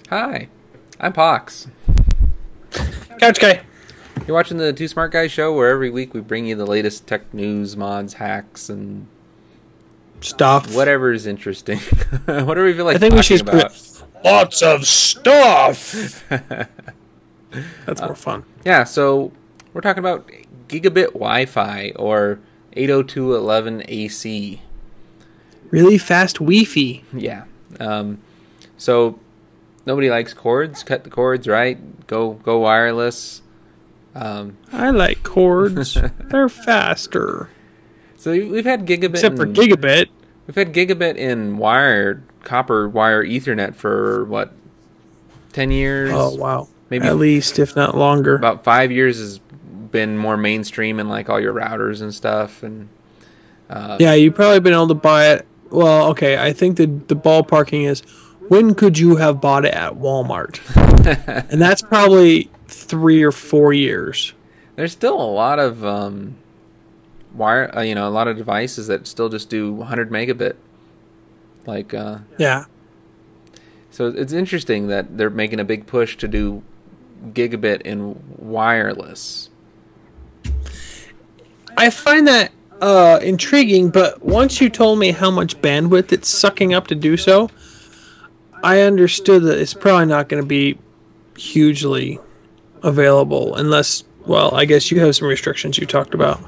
Hi, I'm Pox. Couch Guy. You're watching the Two Smart Guys show, where every week we bring you the latest tech news, mods, hacks, and Stuff. whatever is interesting. Whatever we feel like I think talking we should about. put lots of stuff. That's more fun. Yeah, so we're talking about gigabit Wi-Fi or 802.11ac. Really fast Wi-Fi. Yeah. So nobody likes cords. Cut the cords, right? Go wireless. I like cords. They're faster. So we've had gigabit, Except for gigabit. We've had gigabit in copper wire Ethernet for what, 10 years? Oh wow. Maybe at least, if not longer. About 5 years has been more mainstream in like all your routers and stuff. And yeah, you've probably been able to buy it. Well, okay, I think the ballparking is, when could you have bought it at Walmart? And that's probably 3 or 4 years. There's still a lot of wire, a lot of devices that still just do 100 megabit. Like yeah. So it's interesting that they're making a big push to do gigabit in wireless. I find that intriguing, but once you told me how much bandwidth it's sucking up to do so, I understood that it's probably not going to be hugely available unless, well, I guess you have some restrictions you talked about.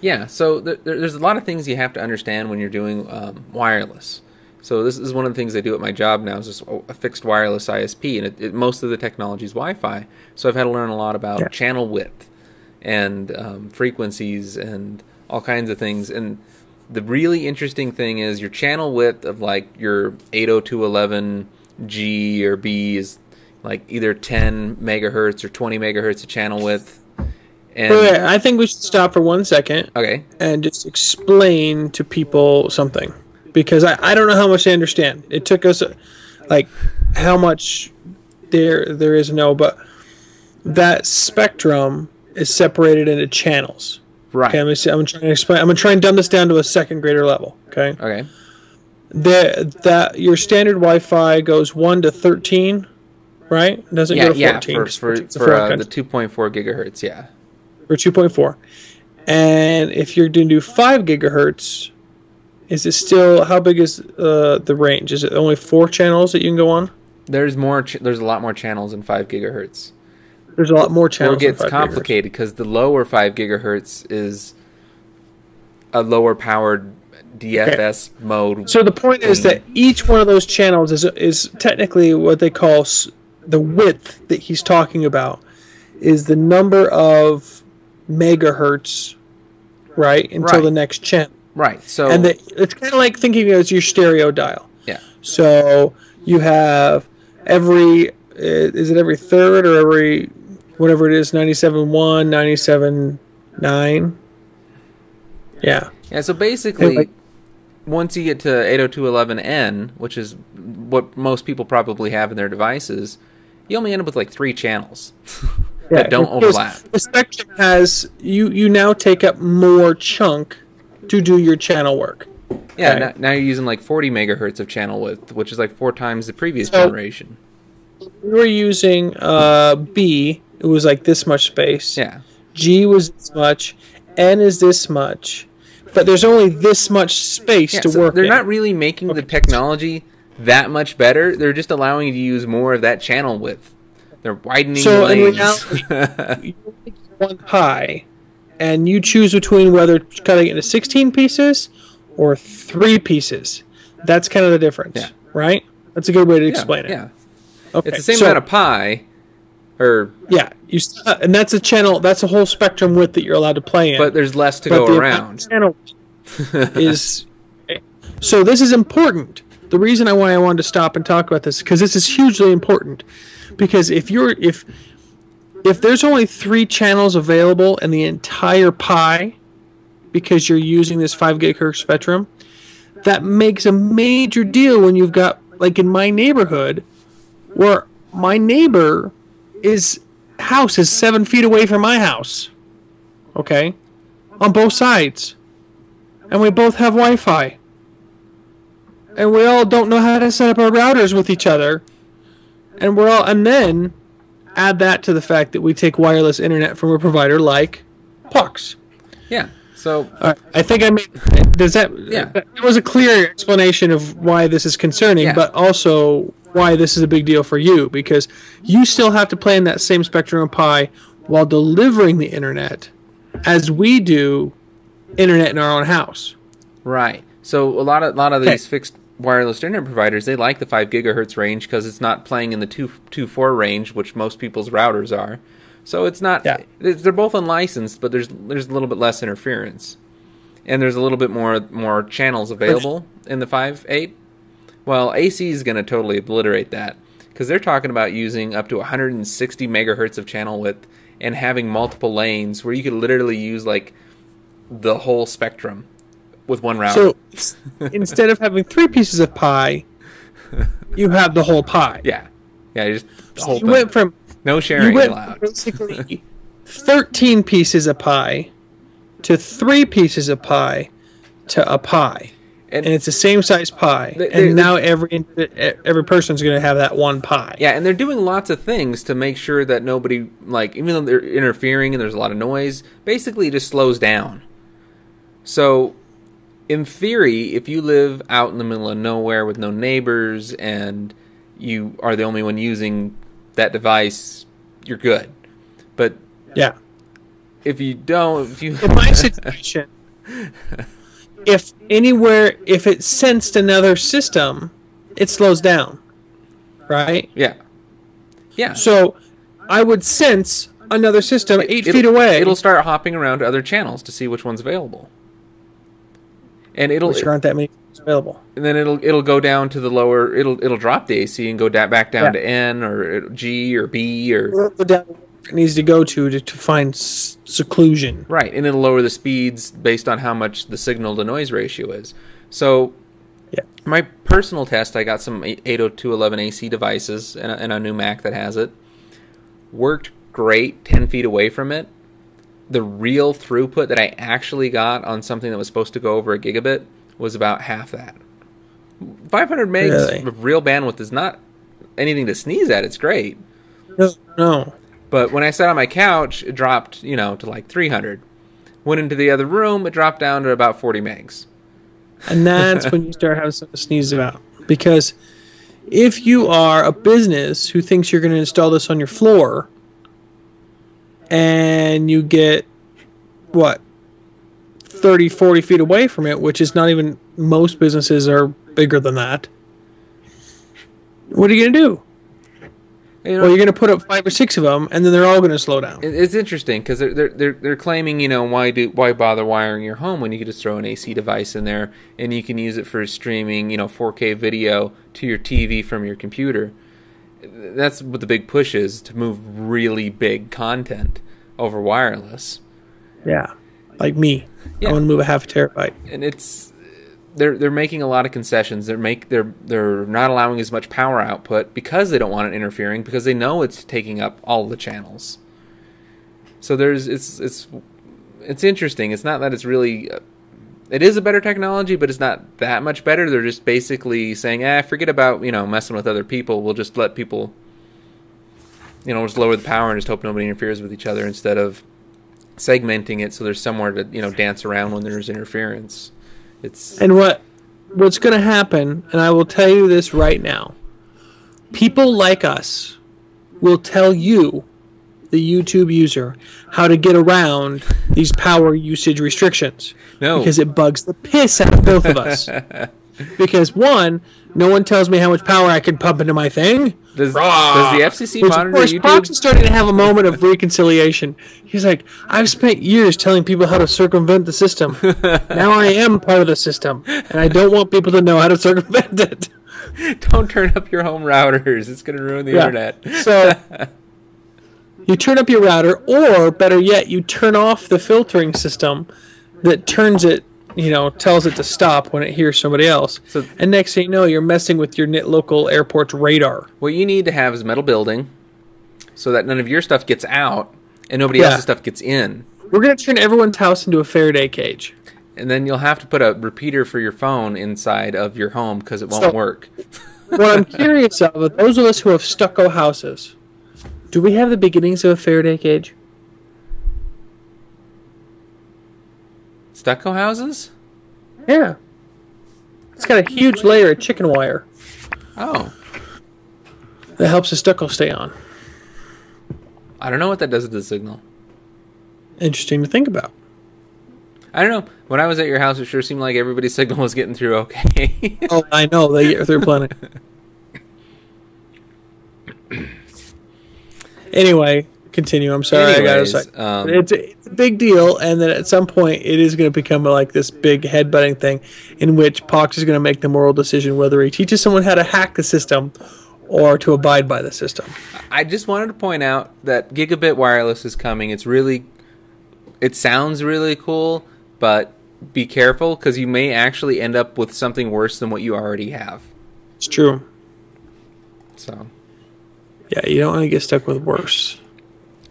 Yeah, so there's a lot of things you have to understand when you're doing wireless. So this is one of the things I do at my job now, is just a fixed wireless ISP, and most of the technology is Wi-Fi. So I've had to learn a lot about channel width and frequencies and all kinds of things. And the really interesting thing is your channel width of like your 802.11g or B is like either 10 megahertz or 20 megahertz of channel width. And okay, I think we should stop for 1 second. Okay. And just explain to people something. Because I don't know how much they understand. It took us, like, how much there is but that spectrum is separated into channels. Right. Okay, I'm trying to explain. I'm going to try and dumb this down to a second grader level. Okay. Okay. That your standard Wi-Fi goes 1 to 13, right? It doesn't go to 14. Yeah, for the 2.4 gigahertz, yeah. Or 2.4. And if you're going to do 5 gigahertz, is it still, how big is the range? Is it only 4 channels that you can go on? There's more. There's a lot more channels in 5 gigahertz. There's a lot more channels. It gets complicated because the lower 5 gigahertz is a lower powered DFS mode. So the point is that each one of those channels is technically what they call the width that he's talking about is the number of megahertz, right, until the next channel. Right. So and it's kind of like thinking of it as your stereo dial. Yeah. So you have every third or every whatever it is, 97.1, 97.9. Yeah. Yeah, so basically once you get to 802.11n, which is what most people probably have in their devices, you only end up with like 3 channels that don't overlap. The spectrum has you now take up more chunk to do your channel work. Yeah, okay. Now you're using like 40 megahertz of channel width, which is like 4 times the previous generation. We were using B, it was like this much space. Yeah. G was this much, N is this much, but there's only this much space to work they're in. not really making the technology that much better. They're just allowing you to use more of that channel width. They're widening the lanes. So in reality, you take one pie, and you choose between whether cutting it into 16 pieces or 3 pieces. That's kind of the difference, right? That's a good way to explain it. Yeah. Okay. It's the same amount of pie, and that's a channel. That's a whole spectrum width that you're allowed to play in. But there's less to go around. Channel is so. This is important. The reason why I wanted to stop and talk about this is because this is hugely important. Because if there's only 3 channels available in the entire pie, because you're using this 5 gigahertz spectrum, that makes a major deal when you've got, like in my neighborhood, where my neighbor house is 7 feet away from my house. Okay? On both sides. And we both have Wi-Fi. And we all don't know how to set up our routers with each other. and then add that to the fact that we take wireless internet from a provider like Pucks. Yeah. So I think I made. Does that? Yeah. It was a clear explanation of why this is concerning, Yeah. but also why this is a big deal for you, because you still have to play in that same spectrum of Pi while delivering the internet, as we do internet in our own house. Right. So a lot of these fixed wireless internet providers, they like the 5 gigahertz range because it's not playing in the 2.4 range, which most people's routers are. So it's not. Yeah. They're both unlicensed, but there's a little bit less interference, and there's a little bit more channels available in the 5.8. Well, AC is going to totally obliterate that, because they're talking about using up to 160 megahertz of channel width and having multiple lanes where you could literally use like the whole spectrum with one router. So instead of having 3 pieces of pie, you have the whole pie. Yeah, just the whole You thing. went from No sharing allowed. Basically 13 pieces of pie to 3 pieces of pie to a pie. And it's the same size pie. And now every person's going to have that one pie. Yeah, and they're doing lots of things to make sure that nobody, like, even though they're interfering and there's a lot of noise, basically it just slows down. So, in theory, if you live out in the middle of nowhere with no neighbors and you are the only one using that device, you're good. But yeah, if you don't, in my situation, if it sensed another system, it slows down, right? Yeah. So I would sense another system 8 feet away. It'll start hopping around to other channels to see which one's available, and which aren't that many available. And then it'll go down to the lower. It'll drop the AC and go back down to N or G or B or go down where it needs to go to find seclusion. Right, and it'll lower the speeds based on how much the signal to noise ratio is. So, my personal test, I got some 802.11ac devices and a new Mac that has it. Worked great 10 feet away from it. The real throughput that I actually got on something that was supposed to go over a gigabit was about half that. 500 megs of real bandwidth is not anything to sneeze at. It's great. No. But when I sat on my couch, it dropped, to like 300. Went into the other room, it dropped down to about 40 megs. And that's when you start having something to sneeze about. Because if you are a business who thinks you're going to install this on your floor, and you get, 30, 40 feet away from it, which is not even, most businesses are bigger than that, what are you going to do? Well, you're going to put up 5 or 6 of them, and then they're all going to slow down. It's interesting because they're claiming, why bother wiring your home when you could just throw an AC device in there and you can use it for streaming, 4K video to your TV from your computer. That's what the big push is, to move really big content over wireless. Yeah, like me. I want to move a half a terabyte. And they're making a lot of concessions. They're not allowing as much power output because they don't want it interfering, because they know it's taking up all the channels. So it's interesting. It's not that it's really it is a better technology, but it's not that much better. They're just basically saying, forget about messing with other people. We'll just let people just lower the power and just hope nobody interferes with each other, instead of segmenting it so there's somewhere to dance around when there's interference. And what's going to happen, and I will tell you this right now, people like us will tell you, the YouTube user, how to get around these power usage restrictions. No. Because it bugs the piss out of both of us. Because, one, no one tells me how much power I can pump into my thing. Does the FCC monitor of course, YouTube? Fox is starting to have a moment of reconciliation. He's like, I've spent years telling people how to circumvent the system. Now I am part of the system, and I don't want people to know how to circumvent it. Don't turn up your home routers. It's going to ruin the internet. So you turn up your router, or better yet, you turn off the filtering system that turns it, tells it to stop when it hears somebody else. And next thing you know, you're messing with your local airport's radar. What you need to have is a metal building so that none of your stuff gets out and nobody else's stuff gets in. We're going to turn everyone's house into a Faraday cage. And then you'll have to put a repeater for your phone inside of your home because it won't work. what I'm curious of, those of us who have stucco houses, do we have the beginnings of a Faraday cage? Stucco houses? Yeah. It's got a huge layer of chicken wire Oh. that helps the stucco stay on. I don't know what that does to the signal. Interesting to think about. I don't know. When I was at your house, it sure seemed like everybody's signal was getting through okay. Oh, I know. They get through plenty. Anyway, continue. I'm sorry. Anyways, I got to say. It's a big deal, and then at some point, it is going to become like this big headbutting thing in which Pox is going to make the moral decision whether he teaches someone how to hack the system or to abide by the system. I just wanted to point out that gigabit wireless is coming. It sounds really cool, but be careful because you may actually end up with something worse than what you already have. It's true. So, yeah, you don't want to get stuck with worse.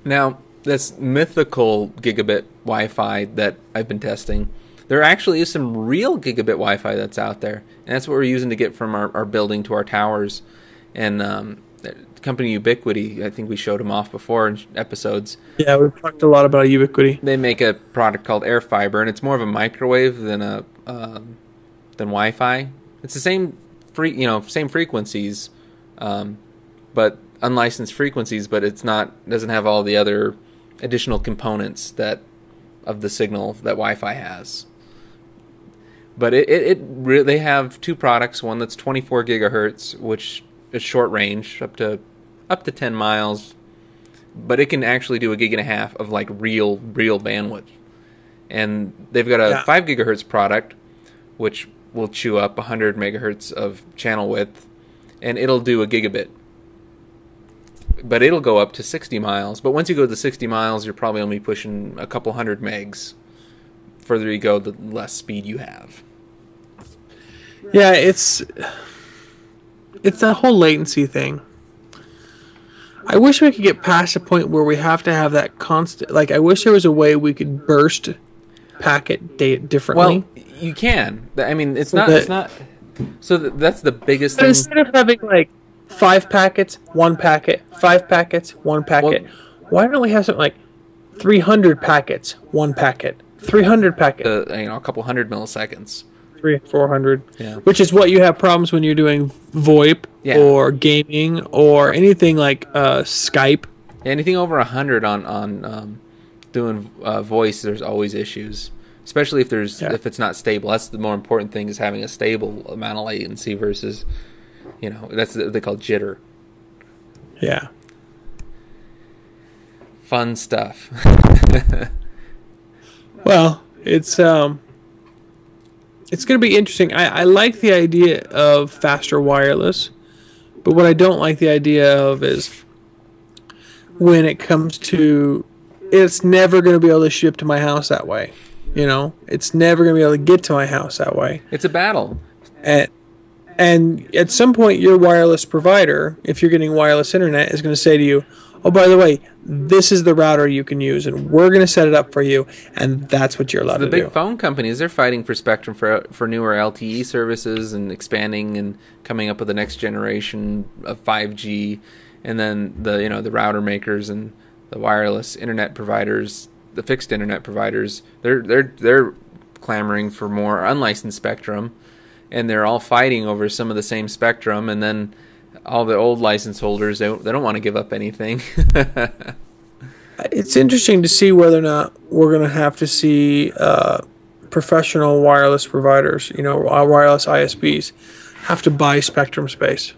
now, this mythical gigabit Wi-Fi that I've been testing, there actually is some real gigabit Wi-Fi that's out there, and that's what we're using to get from our building to our towers. And the company Ubiquiti, I think we showed them off before in episodes. Yeah, we've talked a lot about Ubiquiti. They make a product called Air Fiber, and it's more of a microwave than than Wi-Fi. It's the same same frequencies, but unlicensed frequencies. But it's doesn't have all the other additional components of the signal that Wi-Fi has. But they have two products. One that's 24 gigahertz, which is short range, up to 10 miles, but it can actually do 1.5 gigs of like real bandwidth. And they've got a 5 gigahertz product, which will chew up 100 megahertz of channel width, and it'll do 1 gigabit. But it'll go up to 60 miles. But once you go to 60 miles, you're probably only pushing a couple hundred megs. Further you go, the less speed you have. Yeah, it's that whole latency thing. I wish we could get past the point where we have to have that constant. Like, I wish there was a way we could burst packet data differently. Well, you can. I mean, it's not. So that's the biggest thing. Instead of having like 5 packets, 1 packet, 5 packets, 1 packet, why don't we have something like 300 packets, 1 packet, 300 packets? A couple hundred milliseconds. 400, yeah. Which is what you have problems when you're doing VoIP or gaming or anything like Skype. Yeah, anything over 100 on doing voice, there's always issues, especially if it's not stable. That's the more important thing, is having a stable amount of latency versus, that's what they call jitter. Yeah. Fun stuff. Well, it's going to be interesting. I like the idea of faster wireless, but what I don't like the idea of is when it comes to, it's never going to be able to ship to my house that way. It's never going to be able to get to my house that way. It's a battle. And at some point, your wireless provider, if you're getting wireless internet, is going to say to you, oh, by the way, this is the router you can use, and we're going to set it up for you, and that's what you're allowed to do. The big phone companies, they're fighting for spectrum for newer LTE services and expanding and coming up with the next generation of 5G, and then the router makers and the wireless internet providers, the fixed internet providers, they're clamoring for more unlicensed spectrum, and they're all fighting over some of the same spectrum, and then all the old license holders, they don't want to give up anything. It's interesting to see whether or not we're going to have to see professional wireless providers, wireless ISPs, have to buy spectrum space.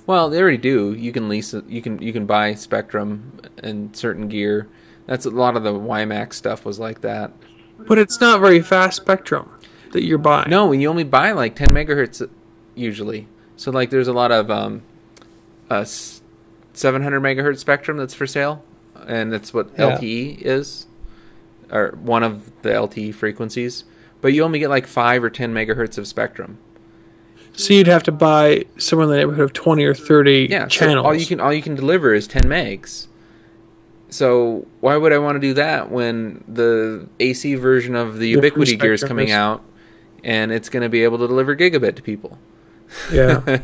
Well, they already do. You can lease it. You can buy spectrum and certain gear. That's a lot of the WiMAX stuff was like that. But it's not very fast spectrum that you're buying. No, you only buy like 10 megahertz usually. So like there's a lot of 700 megahertz spectrum that's for sale, and that's what LTE is, or one of the LTE frequencies. But you only get like 5 or 10 megahertz of spectrum. So you'd have to buy somewhere in the neighborhood of 20 or 30 channels. So all you can deliver is 10 megs. So why would I want to do that when the AC version of the Ubiquiti gear is coming out, and it's going to be able to deliver gigabit to people? Yeah.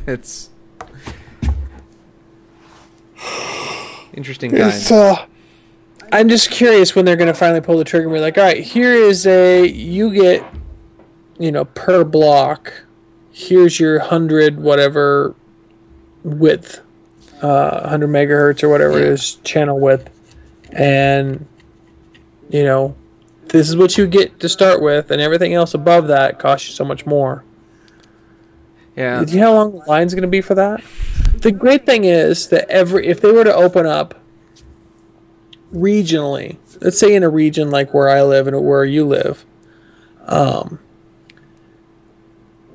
Interesting It's, times. I'm just curious when they're going to finally pull the trigger and be like, all right, you get, per block, here's your 100 whatever width, 100 megahertz or whatever it is, channel width. And, this is what you get to start with, and everything else above that costs you so much more. Yeah. Do you know how long the line's going to be for that? The great thing is that if they were to open up regionally, let's say in a region like where I live and where you live, what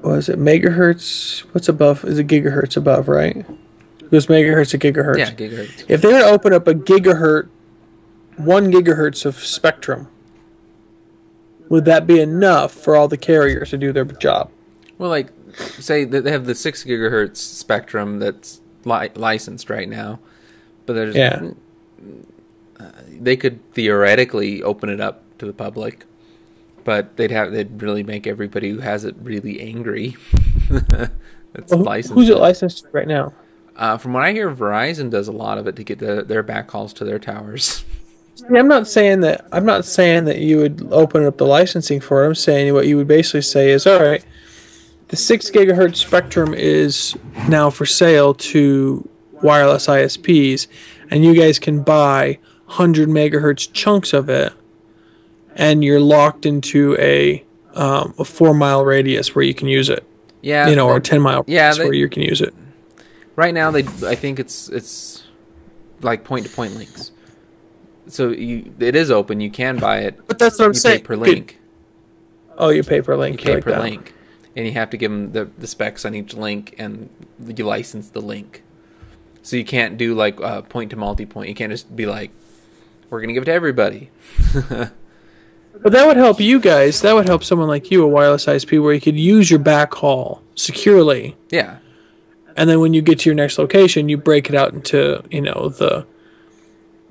is it, megahertz? What's above? Is it gigahertz above, right? Because megahertz to gigahertz. Yeah, gigahertz. If they were to open up a 1 gigahertz of spectrum, would that be enough for all the carriers to do their job? Well, like, say that they have the 6 gigahertz spectrum that's licensed right now, but there's they could theoretically open it up to the public, but they'd really make everybody who has it really angry. That's licensed. Who's it licensed to right now? From what I hear, Verizon does a lot of it to get their backhauls to their towers. I'm not saying that you would open up the licensing for it. I'm saying what you would basically say is, all right, the 6 gigahertz spectrum is now for sale to wireless ISPs, and you guys can buy 100 megahertz chunks of it, and you're locked into a 4-mile radius where you can use it. Yeah, or a 10-mile radius where you can use it. Right now, I think it's like point-to-point links. So it is open. You can buy it. But that's what I'm saying. You pay per link. Oh, you pay per link. You pay per link. And you have to give them the specs on each link, and you license the link. So you can't do like point to multi-point. You can't just be like, we're going to give it to everybody. But that would help you guys. That would help someone like you, a wireless ISP, where you could use your backhaul securely. Yeah. And then when you get to your next location, you break it out into,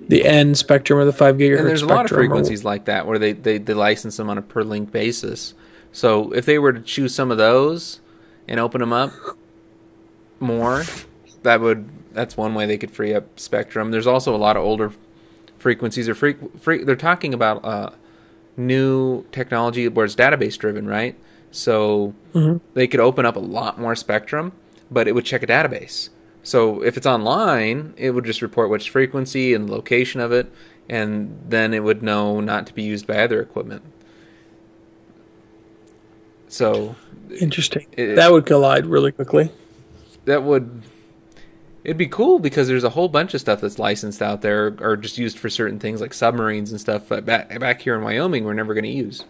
the N spectrum or the 5 gigahertz spectrum. And there's a lot of frequencies like that where they license them on a per link basis. So if they were to choose some of those and open them up more, that's one way they could free up spectrum. There's also a lot of older frequencies. They're talking about new technology where it's database driven, right? So they could open up a lot more spectrum, but it would check a database. So if it's online, it would just report which frequency and the location of it, and then it would know not to be used by other equipment. So interesting. That would collide really quickly. It'd be cool because there's a whole bunch of stuff that's licensed out there or just used for certain things like submarines and stuff. But back here in Wyoming, we're never going to use.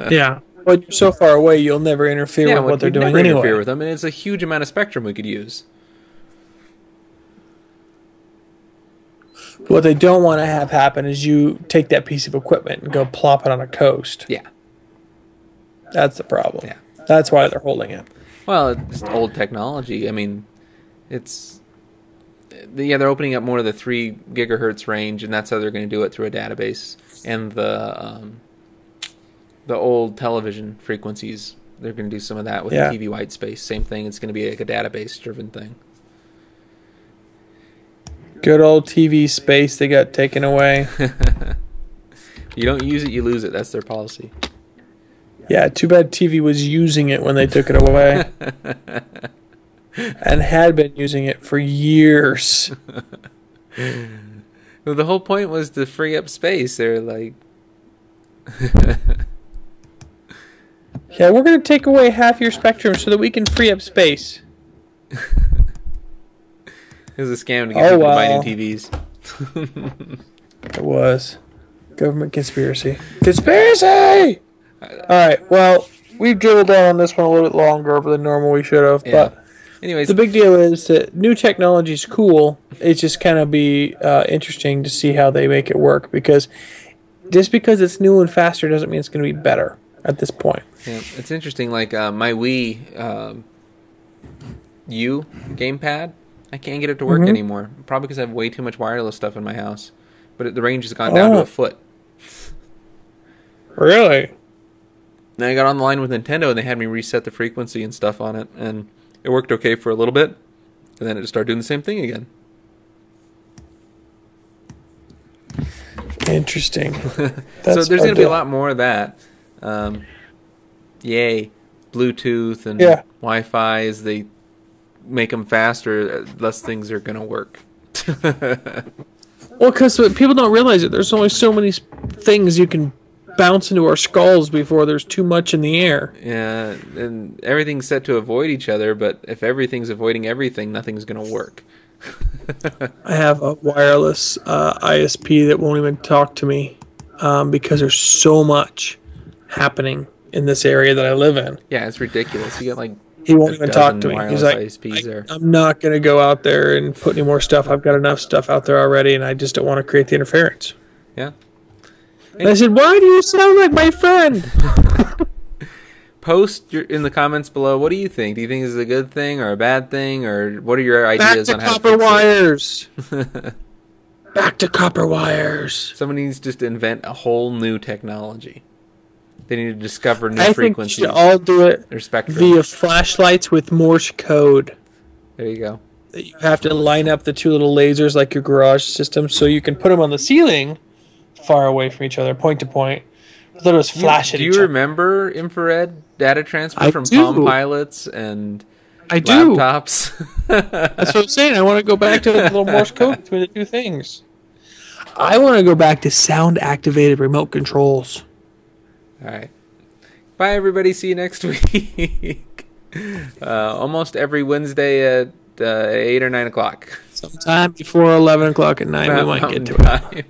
Yeah. But you're so far away, you'll never interfere with what they're doing anyway. Interfere with them, and it's a huge amount of spectrum we could use. What they don't want to have happen is you take that piece of equipment and go plop it on a coast. Yeah. That's the problem. Yeah. That's why they're holding it. Well, it's old technology. I mean, they're opening up more of the 3 gigahertz range, and that's how they're going to do it through a database. And the old television frequencies, they're going to do some of that with the TV white space. Same thing. It's going to be like a database-driven thing. Good old TV space they got taken away. You don't use it, you lose it. That's their policy. Yeah, too bad TV was using it when they took it away. And had been using it for years. Well, the whole point was to free up space. They're like... Yeah, we're going to take away half your spectrum so that we can free up space. It was a scam to get people to buy new TVs. It was. Government conspiracy. Conspiracy! Alright, well, we've drilled down on this one a little bit longer than normal we should have, but anyways, the big deal is that new technology is cool. It's just kind of be interesting to see how they make it work, because just because it's new and faster doesn't mean it's going to be better at this point. Yeah, it's interesting, like my Wii U gamepad, I can't get it to work anymore. Probably because I have way too much wireless stuff in my house. But the range has gone down to a foot. Really? Then I got on the line with Nintendo, and they had me reset the frequency and stuff on it, and it worked okay for a little bit, and then it just started doing the same thing again. Interesting. So there's going to be a lot more of that. Yay, Bluetooth and Wi-Fi, as they make them faster, less things are going to work. Well, because people don't realize it. There's only so many things you can bounce into our skulls before there's too much in the air. Yeah, and everything's set to avoid each other, but if everything's avoiding everything, nothing's going to work. I have a wireless ISP that won't even talk to me because there's so much happening in this area that I live in. Yeah, it's ridiculous. You get like he won't even talk to me. He's like, I'm not going to go out there and put any more stuff. I've got enough stuff out there already, and I just don't want to create the interference. Yeah. And I said, why do you sound like my friend? Post in the comments below, what do you think? Do you think this is a good thing or a bad thing? Or what are your ideas on how to fix copper wires. Back to copper wires. Someone needs just to invent a whole new technology. They need to discover new frequencies. I think we should all do it via flashlights with Morse code. There you go. You have to line up the two little lasers like your garage system so you can put them on the ceiling far away from each other, point to point. Let us flash at each other. Do you remember infrared data transfer from Palm Pilots and laptops? That's what I'm saying. I want to go back to the little Morse code between the two things. I want to go back to sound-activated remote controls. All right. Bye, everybody. See you next week. Almost every Wednesday at 8 or 9 o'clock. Sometime before 11 o'clock at night, we might get to it.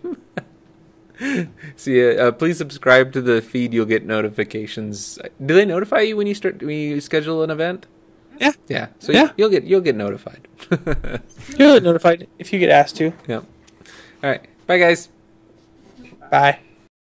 See ya. Please subscribe to the feed. You'll get notifications. Do they notify you when you schedule an event? Yeah. Yeah. So you'll get notified. You'll get notified if you get asked to. Yep. All right. Bye, guys. Bye.